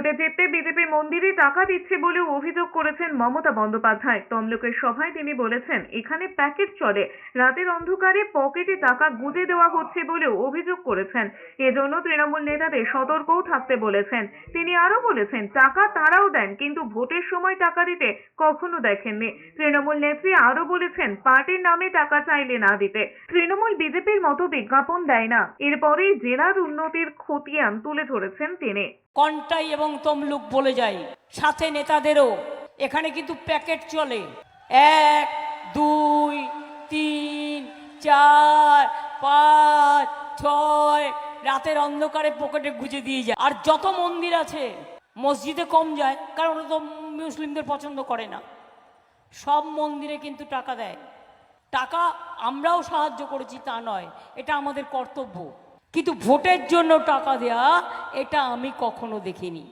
ভোটে জিততে বিজেপি মন্দিরে টাকা দিচ্ছে বলেও অভিযোগ করেছেন মমতা বন্দ্যোপাধ্যায়। তমলুকের সভায় তিনি বলেছেন, এখানে প্যাকেট চলে, রাতের অন্ধকারে পকেটে টাকা গুঁজে দেওয়া হচ্ছে বলেও অভিযোগ করেছেন। এজন্য তৃণমূল নেতাদের সতর্কও থাকতে বলেছেন। তিনি আরো বলেছেন, টাকা তারাও দেন, কিন্তু ভোটের সময় টাকা দিতে কখনো দেখেননি। তৃণমূল নেত্রী আরো বলেছেন, পার্টির নামে টাকা চাইলে না দিতে। তৃণমূল বিজেপির মতো বিজ্ঞাপন দেয় না। এরপরেই জেলার উন্নতির খতিয়ান তুলে ধরেছেন তিনি। কন্টাই এবং তমলুক বলে যাই, সাথে নেতাদেরও এখানে কিন্তু প্যাকেট চলে। 1 2 3 4 5 6 রাতের অন্ধকারে পকেটে গুঁজে দিয়ে যায়। আর যত মন্দির আছে, মসজিদে কম যায়, কারণ ওরা তো মুসলিমদের পছন্দ করে না। সব মন্দিরে কিন্তু টাকা দেয়। টাকা আমরাও সাহায্য করেছি তা নয়, এটা আমাদের কর্তব্য, কিন্তু ভোটের জন্য টাকা দেয়া এটা আমি কখনো দেখিনি।